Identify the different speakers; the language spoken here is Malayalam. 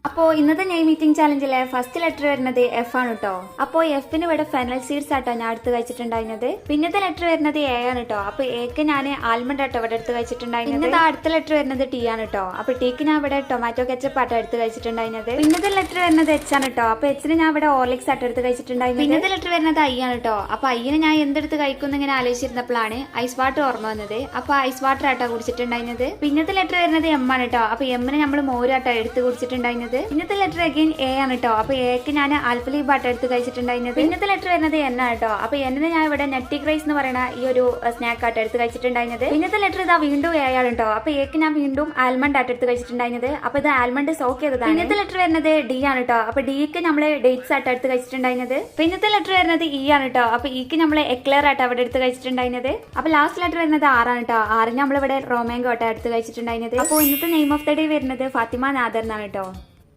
Speaker 1: അപ്പോൾ ഇന്നത്തെ നെയിം മീറ്റിംഗ് ചാലഞ്ചിലെ ഫസ്റ്റ് ലെറ്റർ വരുന്നത് എഫ് ആണ് കേട്ടോ. അപ്പോൾ എഫിന് ഇവിടെ ഫെനൽ സീഡ്സ് ആട്ടോ ഞാൻ എടുത്ത് കഴിച്ചിട്ടുണ്ടായിരുന്നത്. പിന്നത്തെ ലെറ്റർ വരുന്നത് എ ആണ് കേട്ടോ. അപ്പൊ എക്ക് ഞാൻ ആൽമണ്ട് ആട്ടോ ഇവിടെ എടുത്ത് കഴിച്ചിട്ടുണ്ടായിരുന്നത്. പിന്നത്തെ അടുത്ത ലെറ്റർ വരുന്നത് ടി ആണ് കേട്ടോ. അപ്പൊ ടിക്ക് ഞാൻ ഇവിടെ ടൊമാറ്റോ കെച്ചപ്പ് ആട്ടോ എടുത്ത് കഴിച്ചിട്ടുണ്ടായിരുന്നത്. പിന്നത്തെ ലെറ്റർ വരുന്നത് എച്ച് ആണ് കേട്ടോ. അപ്പൊ എച്ചിന് ഞാൻ ഇവിടെ ഓർലിക്സ് ആട്ടോ എടുത്ത് കഴിച്ചിട്ടുണ്ടായിരുന്നത്. പിന്നത്തെ ലെറ്റർ വരുന്നത് ഐ ആണ് കേട്ടോ. അപ്പൊ ഐനെ ഞാൻ എന്തെടുത്ത് കഴിക്കുന്നു ഇങ്ങനെ ആലോചിച്ചിരുന്നപ്പോഴാണ് ഐസ് വാട്ടർ ഓർമ്മ വന്നത്. അപ്പൊ ഐസ് വാട്ടർ ആട്ടോ കുടിച്ചിട്ടുണ്ടായിരുന്നത്. പിന്നത്തെ ലെറ്റർ വരുന്നത് എം ആണ് കേട്ടോ. അപ്പൊ എമ്മിന് നമ്മൾ മോരാട്ടോ എടുത്ത് കുടിച്ചിട്ടുണ്ടായിരുന്നത്. പിന്നത്തെ ലെറ്റർ അഗൈൻ എ ആണ് കേട്ടോ. അപ്പൊ എക്ക് ഞാൻ ആൽഫലി ബാട്ട് എടുത്ത് കഴിച്ചിട്ടുണ്ടായിരുന്നത്. പിന്നത്തെ ലെറ്റർ വരുന്നത് എൻ ആണ് കേട്ടോ. അപ്പൊ എന്നിന് ഞാൻ ഇവിടെ നെറ്റി ക്രൈസ് എന്ന് പറയുന്ന ഈ ഒരു സ്നാക്ക് ആട്ടോ എടുത്ത് കഴിച്ചിട്ടുണ്ടായിരുന്നത്. പിന്നത്തെ ലെറ്റർ ഇതാ വീണ്ടും എ ആണ് കേട്ടോ. അപ്പൊ എക്ക് ഞാൻ വീണ്ടും ആൽമണ്ട് ആട്ടോ എടുത്ത് കഴിച്ചിട്ടുണ്ടായിരുന്നത്. അപ്പൊ ഇത് ആൽമണ്ട് സോക്ക് ചെയ്തതാണ്. പിന്നത്തെ ലെറ്റർ വരുന്നത് ഡി ആണ് കേട്ടോ. അപ്പൊ ഡിക്ക് നമ്മള് ഡേറ്റ്സ് ആട്ടോ എടുത്ത് കഴിച്ചിട്ടുണ്ടായിരുന്നത്. പിന്നത്തെ ലെറ്റർ വരുന്നത് ഇ ആണ് കേട്ടോ. അപ്പൊ ഇക്ക് നമ്മള് എക്ലെയർ ആട്ടോ അവിടെ എടുത്ത് കഴിച്ചിട്ടുണ്ടായിരുന്നത്. അപ്പൊ ലാസ്റ്റ് ലെറ്റർ വരുന്നത് ആറാണ് കേട്ടോ. ആറിന് നമ്മളിവിടെ റോമാങ്കോ ആട്ടോ എടുത്ത് കഴിച്ചിട്ടുണ്ടായിരുന്നത്. അപ്പോൾ ഇന്നത്തെ നെയിം ഓഫ് ദ ഡേ വരുന്നത് ഫാത്തിമ നാദർ എന്നാണ് കേട്ടോ.